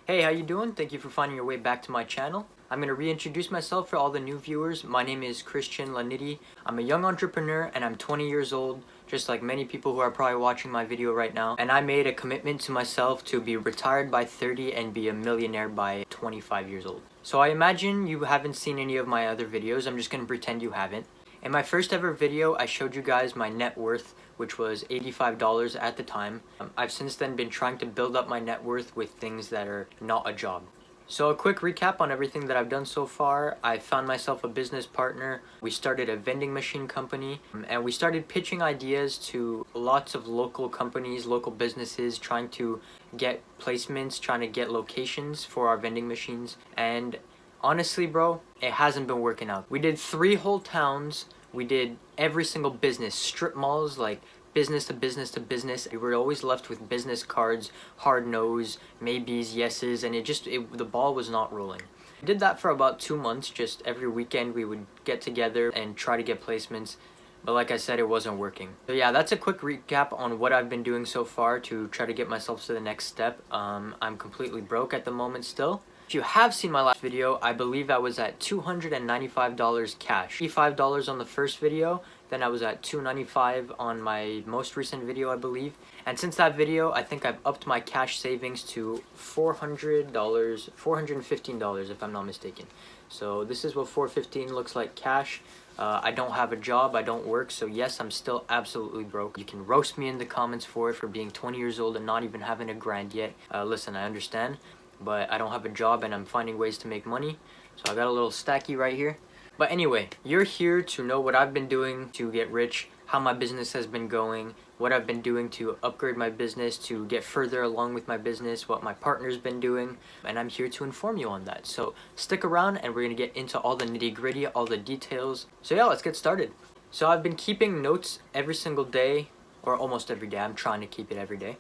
Hey, how you doing? Thank you for finding your way back to my channel. I'm going to reintroduce myself for all the new viewers. My name is Christian Lanidi. I'm a young entrepreneur and I'm 20 years old, just like many people who are probably watching my video right now. And I made a commitment to myself to be retired by 30 and be a millionaire by 25 years old. So I imagine you haven't seen any of my other videos. I'm just going to pretend you haven't. In my first ever video, I showed you guys my net worth, which was $85 at the time. I've since then been trying to build up my net worth with things that are not a job. So a quick recap on everything that I've done so far. I found myself a business partner. We started a vending machine company and we started pitching ideas to lots of local companies, local businesses, trying to get placements, trying to get locations for our vending machines. And honestly, bro, it hasn't been working out. We did 3 whole towns. We did every single business, strip malls, like business to business to business. We were always left with business cards, hard no's, maybes, yeses, and the ball was not rolling. We did that for about 2 months. Just every weekend we would get together and try to get placements. But like I said, it wasn't working. So yeah, that's a quick recap on what I've been doing so far to try to get myself to the next step. I'm completely broke at the moment still. If you have seen my last video, I believe I was at $295 cash. $85 on the first video, then I was at $295 on my most recent video, I believe. And since that video, I think I've upped my cash savings to $400, $415 if I'm not mistaken. So this is what $415 looks like cash. I don't have a job, I don't work, so yes, I'm still absolutely broke. You can roast me in the comments for it, for being 20 years old and not even having a grand yet. Listen, I understand. But I don't have a job and I'm finding ways to make money. So I got a little stacky right here. But anyway, you're here to know what I've been doing to get rich, how my business has been going, what I've been doing to upgrade my business, to get further along with my business, what my partner's been doing, and I'm here to inform you on that. So stick around and we're going to get into all the nitty-gritty, all the details. So yeah, let's get started. So I've been keeping notes every single day, or almost every day. I'm trying to keep it every day,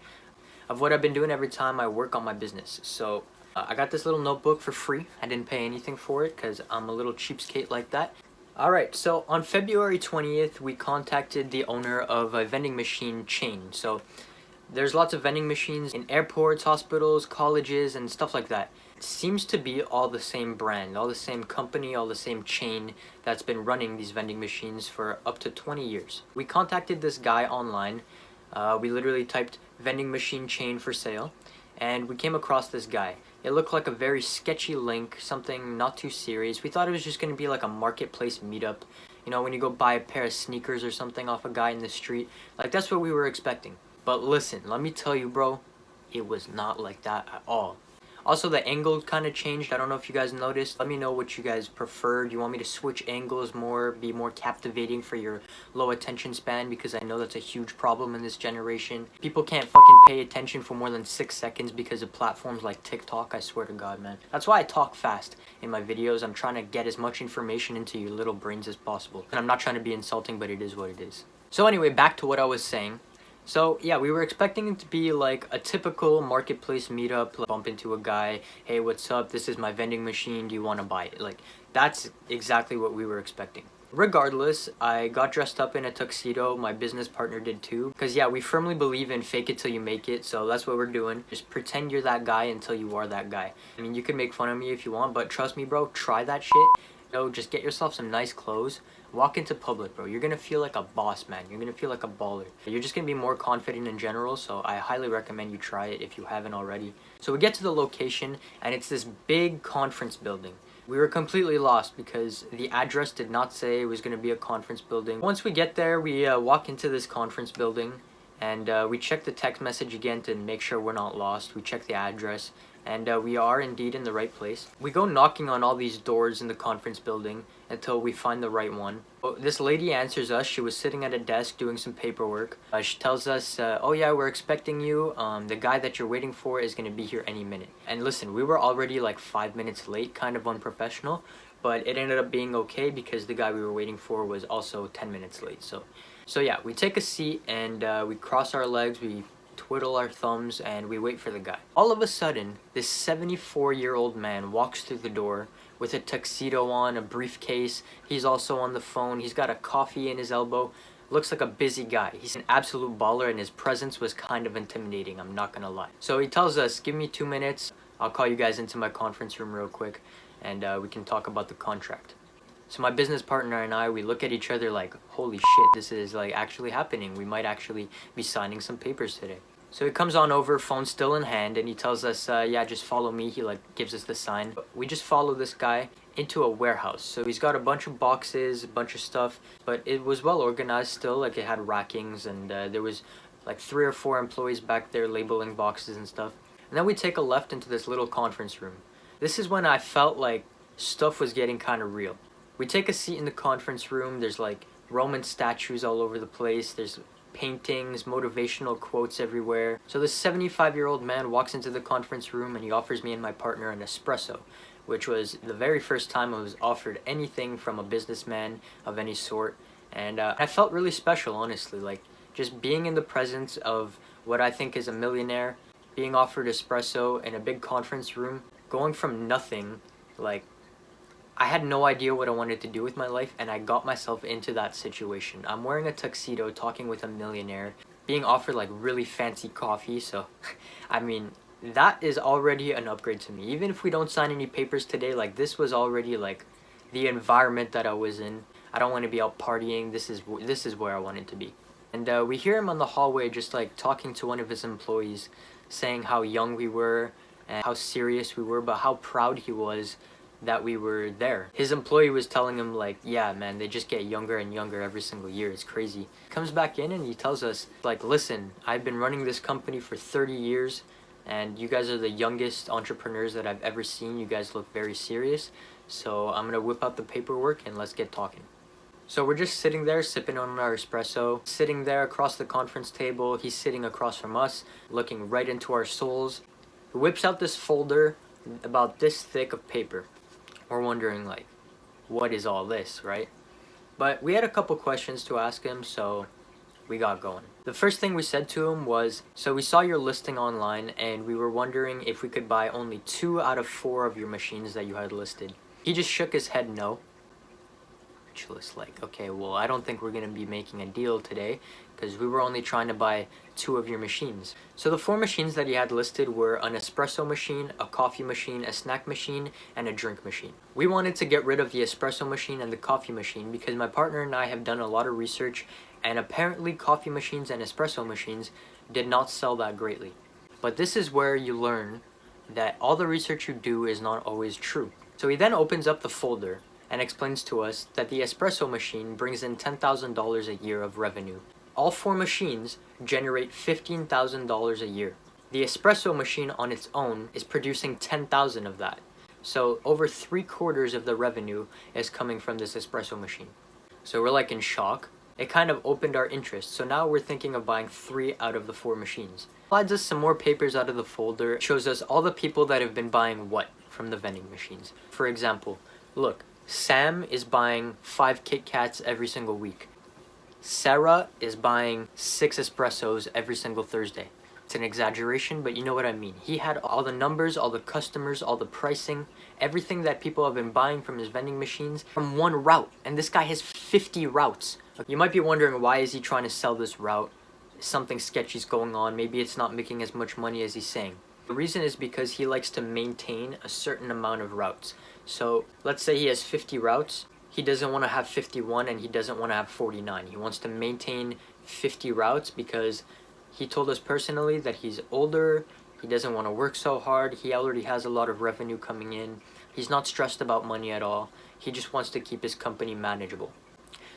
of what I've been doing every time I work on my business. So I got this little notebook for free. I didn't pay anything for it because I'm a little cheapskate like that. Alright, so on February 20th, we contacted the owner of a vending machine chain. So there's lots of vending machines in airports, hospitals, colleges, and stuff like that. It seems to be all the same brand, all the same company, all the same chain that's been running these vending machines for up to 20 years. We contacted this guy online. We literally typed vending machine chain for sale and we came across this guy. It looked like a very sketchy link, something not too serious. We thought it was just going to be like a marketplace meetup, you know, when you go buy a pair of sneakers or something off a guy in the street. Like, that's what we were expecting. But listen, let me tell you, bro, it was not like that at all. Also, the angle kind of changed. I don't know if you guys noticed. Let me know what you guys prefer. Do you want me to switch angles more, be more captivating for your low attention span? Because I know that's a huge problem in this generation. People can't fucking pay attention for more than 6 seconds because of platforms like TikTok. I swear to God, man. That's why I talk fast in my videos. I'm trying to get as much information into your little brains as possible. And I'm not trying to be insulting, but it is what it is. So anyway, back to what I was saying. So yeah, we were expecting it to be like a typical marketplace meetup, like bump into a guy, hey, what's up, this is my vending machine, do you want to buy it? Like, that's exactly what we were expecting. Regardless, I got dressed up in a tuxedo, my business partner did too, because yeah, we firmly believe in fake it till you make it, so that's what we're doing. Just pretend you're that guy until you are that guy. I mean, you can make fun of me if you want, but trust me, bro, try that shit. So just get yourself some nice clothes, walk into public, bro. You're gonna feel like a boss, man. You're gonna feel like a baller. You're just gonna be more confident in general, so I highly recommend you try it if you haven't already. So we get to the location, and it's this big conference building. We were completely lost because the address did not say it was gonna be a conference building. Once we get there, we walk into this conference building, and we check the text message again to make sure we're not lost. We check the address, and we are indeed in the right place. We go knocking on all these doors in the conference building until we find the right one. This lady answers us. She was sitting at a desk doing some paperwork. She tells us, oh yeah, we're expecting you. The guy that you're waiting for is going to be here any minute. And listen, we were already like 5 minutes late, kind of unprofessional, but it ended up being okay because the guy we were waiting for was also 10 minutes late. So yeah, we take a seat and we cross our legs, we twiddle our thumbs, and we wait for the guy. All of a sudden, this 74-year-old man walks through the door with a tuxedo on, a briefcase. He's also on the phone. He's got a coffee in his elbow. Looks like a busy guy. He's an absolute baller, and his presence was kind of intimidating, I'm not gonna lie. So he tells us, give me 2 minutes. I'll call you guys into my conference room real quick, and we can talk about the contract. So my business partner and I, we look at each other like, holy shit, this is like actually happening. We might actually be signing some papers today. So he comes on over, phone still in hand, and he tells us, yeah, just follow me. He like gives us the sign. We just follow this guy into a warehouse. So he's got a bunch of boxes, a bunch of stuff, but it was well organized still. Like it had rackings, and there was like 3 or 4 employees back there labeling boxes and stuff. And then we take a left into this little conference room. This is when I felt like stuff was getting kind of real. We take a seat in the conference room. There's like Roman statues all over the place. There's paintings, motivational quotes everywhere. So this 75-year-old man walks into the conference room and he offers me and my partner an espresso, which was the very first time I was offered anything from a businessman of any sort. And I felt really special, honestly, like just being in the presence of what I think is a millionaire, being offered espresso in a big conference room, going from nothing, like I had no idea what I wanted to do with my life, and I got myself into that situation. I'm wearing a tuxedo, talking with a millionaire, being offered like really fancy coffee, so I mean, that is already an upgrade to me. Even if we don't sign any papers today, like this was already like the environment that I was in. I don't want to be out partying. This is where I wanted to be. And we hear him on the hallway just like talking to one of his employees, saying how young we were and how serious we were, but how proud he was that we were there. His employee was telling him like, yeah man, they just get younger and younger every single year. It's crazy. Comes back in and he tells us like, listen, I've been running this company for 30 years and you guys are the youngest entrepreneurs that I've ever seen. You guys look very serious. So I'm gonna whip out the paperwork and let's get talking. So we're just sitting there sipping on our espresso, sitting there across the conference table. He's sitting across from us, looking right into our souls. He whips out this folder about this thick of paper. We're wondering like, what is all this, right? But we had a couple questions to ask him, so we got going. The first thing we said to him was, so we saw your listing online and we were wondering if we could buy only 2 out of 4 of your machines that you had listed. He just shook his head no. Like, okay, well, I don't think we're gonna be making a deal today because we were only trying to buy 2 of your machines. So the 4 machines that he had listed were an espresso machine, a coffee machine, a snack machine, and a drink machine. We wanted to get rid of the espresso machine and the coffee machine because my partner and I have done a lot of research, and apparently coffee machines and espresso machines did not sell that greatly. But this is where you learn that all the research you do is not always true. So he then opens up the folder and explains to us that the espresso machine brings in $10,000 a year of revenue. All 4 machines generate $15,000 a year. The espresso machine on its own is producing 10,000 of that. So over 3/4 of the revenue is coming from this espresso machine. So we're like in shock. It kind of opened our interest. So now we're thinking of buying 3 out of the 4 machines. Slides us some more papers out of the folder. It shows us all the people that have been buying what from the vending machines. For example, look, Sam is buying 5 Kit Kats every single week. Sarah is buying 6 espressos every single Thursday. It's an exaggeration, but you know what I mean. He had all the numbers, all the customers, all the pricing, everything that people have been buying from his vending machines from one route. And this guy has 50 routes. You might be wondering, why is he trying to sell this route? Something sketchy's going on. Maybe it's not making as much money as he's saying. The reason is because he likes to maintain a certain amount of routes. So let's say he has 50 routes. He doesn't want to have 51 and he doesn't want to have 49. He wants to maintain 50 routes because he told us personally that he's older. He doesn't want to work so hard. He already has a lot of revenue coming in. He's not stressed about money at all. He just wants to keep his company manageable.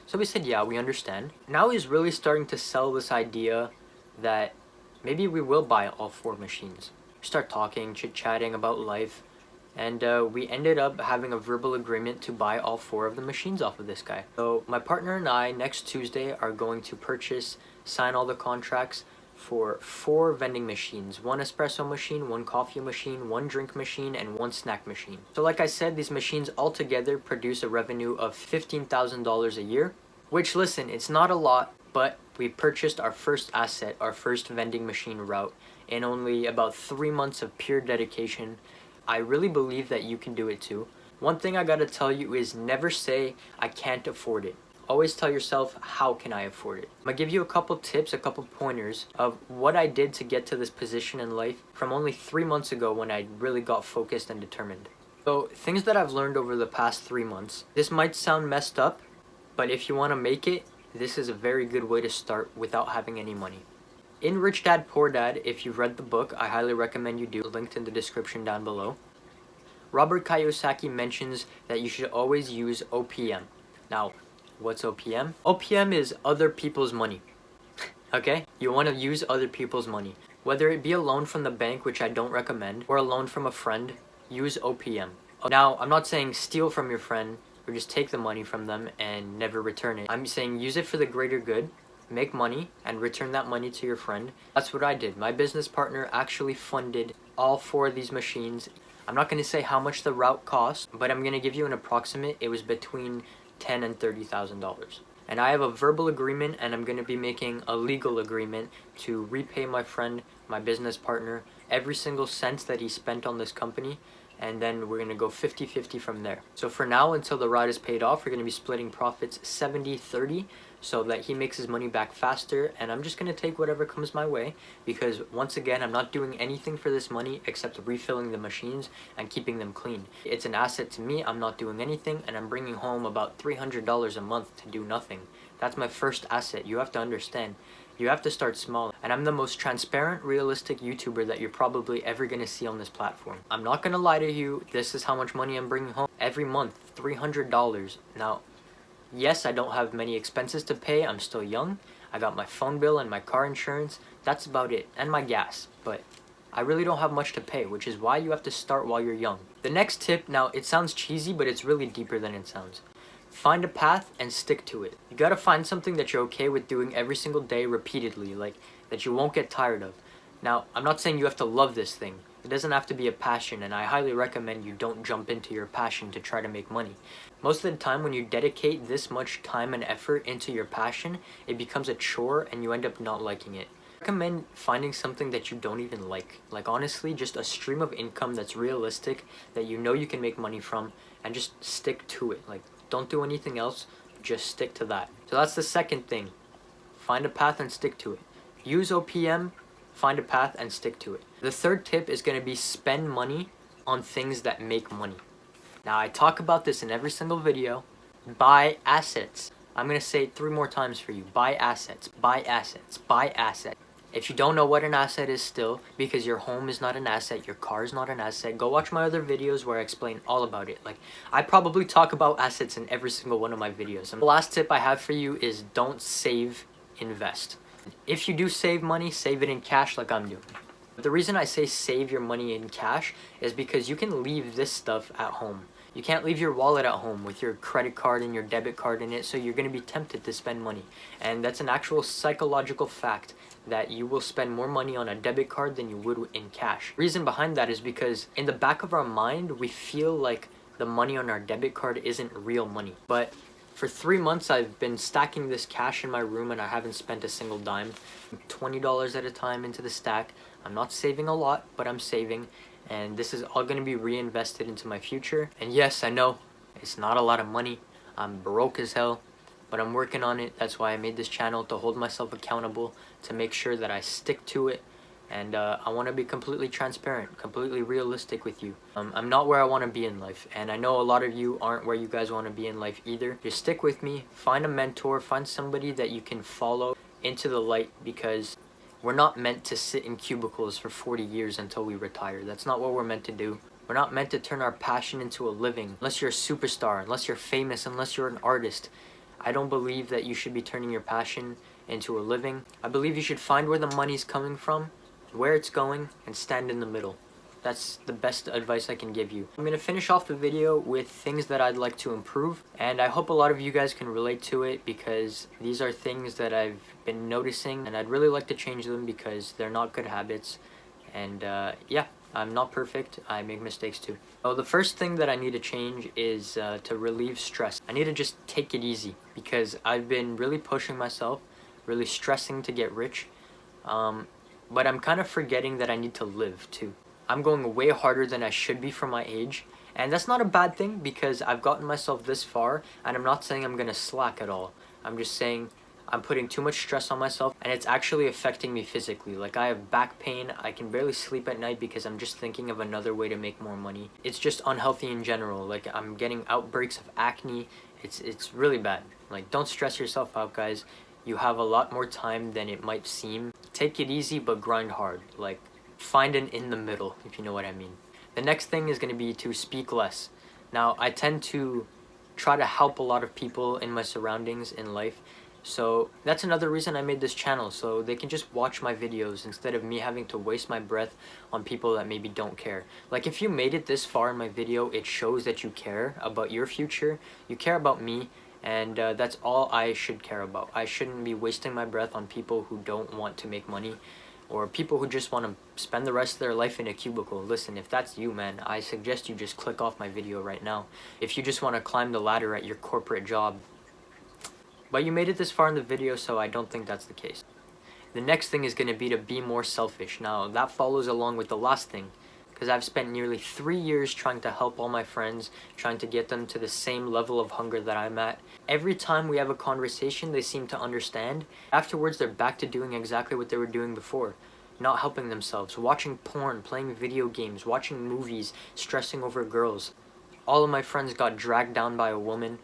So we said, yeah, we understand. Now he's really starting to sell this idea that maybe we will buy all 4 machines. We start talking, chit-chatting about life. And we ended up having a verbal agreement to buy all 4 of the machines off of this guy. So my partner and I next Tuesday are going to sign all the contracts for 4 vending machines. 1 espresso machine, 1 coffee machine, 1 drink machine, and 1 snack machine. So like I said, these machines altogether produce a revenue of $15,000 a year. Which, listen, it's not a lot, but we purchased our first asset, our first vending machine route, in only about 3 months of pure dedication. I really believe that you can do it too. One thing I gotta tell you is never say, I can't afford it. always tell yourself, how can I afford it? I'm gonna give you a couple tips, a couple pointers of what I did to get to this position in life from only 3 months ago when I really got focused and determined. So things that I've learned over the past 3 months. This might sound messed up, but if you want to make it, this is a very good way to start without having any money. In Rich Dad Poor Dad, if you've read the book, I highly recommend you do, linked in the description down below. Robert Kiyosaki mentions that you should always use OPM. Now, what's OPM? OPM is other people's money. Okay? You want to use other people's money. Whether it be a loan from the bank, which I don't recommend, or a loan from a friend, use OPM. Now, I'm not saying steal from your friend or just take the money from them and never return it. I'm saying use it for the greater good, make money, and return that money to your friend. That's what I did. My business partner actually funded all 4 of these machines. I'm not going to say how much the route cost, but I'm going to give you an approximate. It was between $10,000 and $30,000. And I have a verbal agreement, and I'm going to be making a legal agreement to repay my friend, my business partner, every single cent that he spent on this company, and then we're going to go 50-50 from there. So for now, until the ride is paid off, we're going to be splitting profits 70-30 so that he makes his money back faster, and I'm just going to take whatever comes my way because, once again, I'm not doing anything for this money except refilling the machines and keeping them clean. It's an asset to me. I'm not doing anything, and I'm bringing home about $300 a month to do nothing. That's my first asset. You have to understand. You have to start small. And I'm the most transparent, realistic YouTuber that you're probably ever going to see on this platform. I'm not going to lie to you. This is how much money I'm bringing home every month. $300. Now, yes, I don't have many expenses to pay. I'm still young. I got my phone bill and my car insurance. That's about it. And my gas. But I really don't have much to pay, which is why you have to start while you're young. The next tip, now it sounds cheesy, but it's really deeper than it sounds. Find a path and stick to it. You gotta find something that you're okay with doing every single day repeatedly, like that you won't get tired of. Now, I'm not saying you have to love this thing. It doesn't have to be a passion, and I highly recommend you don't jump into your passion to try to make money. Most of the time, when you dedicate this much time and effort into your passion, it becomes a chore and you end up not liking it. I recommend finding something that you don't even like. Like, honestly, just a stream of income that's realistic, that you know you can make money from, and just stick to it. Like, don't do anything else, just stick to that. So that's the second thing. Find a path and stick to it. Use OPM, find a path and stick to it. The third tip is going to be spend money on things that make money. Now, I talk about this in every single video. Buy assets. I'm going to say it 3 more times for you. Buy assets, buy assets, buy assets. If you don't know what an asset is still, because your home is not an asset, your car is not an asset, go watch my other videos where I explain all about it. Like, I probably talk about assets in every single one of my videos. And the last tip I have for you is don't save, invest. If you do save money, save it in cash like I'm doing. But the reason I say save your money in cash is because you can leave this stuff at home. You can't leave your wallet at home with your credit card and your debit card in it, so you're going to be tempted to spend money. And that's an actual psychological fact that you will spend more money on a debit card than you would in cash. Reason behind that is because in the back of our mind, we feel like the money on our debit card isn't real money. But for 3 months, I've been stacking this cash in my room and I haven't spent a single dime. $20 at a time into the stack. I'm not saving a lot, but I'm saving. And this is all going to be reinvested into my future. And yes, I know it's not a lot of money. I'm broke as hell, but I'm working on it. That's why I made this channel, to hold myself accountable, to make sure that I stick to it. And I want to be completely transparent, completely realistic with you. I'm not where I want to be in life, and I know a lot of you aren't where you guys want to be in life either. Just stick with me, find a mentor, find somebody that you can follow into the light, because we're not meant to sit in cubicles for 40 years until we retire. That's not what we're meant to do. We're not meant to turn our passion into a living. Unless you're a superstar, unless you're famous, unless you're an artist. I don't believe that you should be turning your passion into a living. I believe you should find where the money's coming from, where it's going, and stand in the middle. That's the best advice I can give you. I'm going to finish off the video with things that I'd like to improve, and I hope a lot of you guys can relate to it, because these are things that I've been noticing and I'd really like to change them because they're not good habits. And yeah, I'm not perfect. I make mistakes too. So the first thing that I need to change is to relieve stress. I need to just take it easy, because I've been really pushing myself, really stressing to get rich, but I'm kind of forgetting that I need to live too. I'm going way harder than I should be for my age, and that's not a bad thing because I've gotten myself this far, and I'm not saying I'm gonna slack at all. I'm just saying I'm putting too much stress on myself, and it's actually affecting me physically. Like, I have back pain, I can barely sleep at night because I'm just thinking of another way to make more money. It's just unhealthy in general. Like, I'm getting outbreaks of acne. It's really bad. Like, don't stress yourself out, guys. You have a lot more time than it might seem. Take it easy, but grind hard. Like, find an in the middle, if you know what I mean. The next thing is going to be to speak less. Now, I tend to try to help a lot of people in my surroundings in life. So that's another reason I made this channel, so they can just watch my videos instead of me having to waste my breath on people that maybe don't care. Like, if you made it this far in my video, it shows that you care about your future, you care about me, and that's all I should care about. I shouldn't be wasting my breath on people who don't want to make money, or people who just want to spend the rest of their life in a cubicle. Listen, if that's you, man, I suggest you just click off my video right now. If you just want to climb the ladder at your corporate job. But you made it this far in the video, so I don't think that's the case. The next thing is going to be more selfish. Now, that follows along with the last thing, because I've spent nearly 3 years trying to help all my friends, trying to get them to the same level of hunger that I'm at. Every time we have a conversation, they seem to understand. Afterwards, they're back to doing exactly what they were doing before. Not helping themselves, watching porn, playing video games, watching movies, stressing over girls. All of my friends got dragged down by a woman.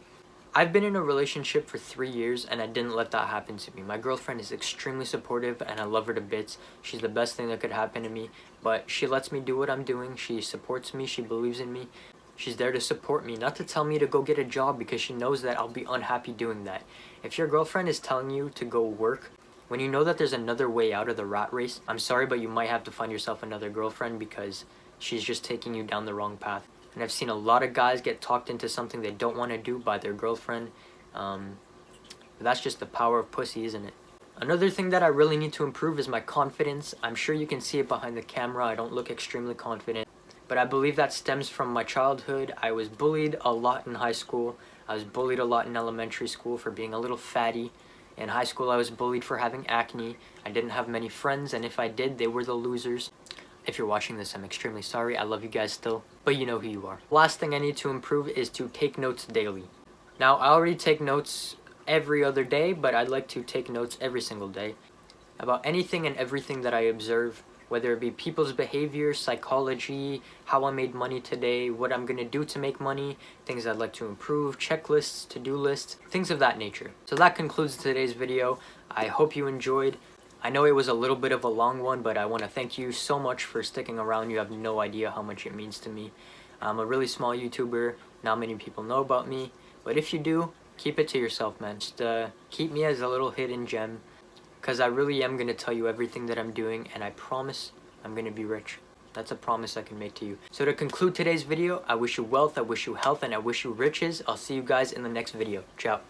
I've been in a relationship for 3 years, and I didn't let that happen to me. My girlfriend is extremely supportive, and I love her to bits. She's the best thing that could happen to me, but she lets me do what I'm doing. She supports me. She believes in me. She's there to support me, not to tell me to go get a job because she knows that I'll be unhappy doing that. If your girlfriend is telling you to go work, when you know that there's another way out of the rat race, I'm sorry, but you might have to find yourself another girlfriend because she's just taking you down the wrong path. And I've seen a lot of guys get talked into something they don't want to do by their girlfriend. That's just the power of pussy, isn't it? Another thing that I really need to improve is my confidence. I'm sure you can see it behind the camera. I don't look extremely confident. But I believe that stems from my childhood. I was bullied a lot in high school. I was bullied a lot in elementary school for being a little fatty. In high school, I was bullied for having acne. I didn't have many friends, and if I did, they were the losers. If you're watching this, I'm extremely sorry. I love you guys still, but you know who you are. Last thing I need to improve is to take notes daily. Now, I already take notes every other day, but I'd like to take notes every single day about anything and everything that I observe, whether it be people's behavior, psychology, how I made money today, what I'm going to do to make money, things I'd like to improve, checklists, to-do lists, things of that nature. So that concludes today's video. I hope you enjoyed. I know it was a little bit of a long one, but I want to thank you so much for sticking around. You have no idea how much it means to me. I'm a really small YouTuber. Not many people know about me. But if you do, keep it to yourself, man. Just keep me as a little hidden gem. Because I really am going to tell you everything that I'm doing. And I promise I'm going to be rich. That's a promise I can make to you. So to conclude today's video, I wish you wealth, I wish you health, and I wish you riches. I'll see you guys in the next video. Ciao.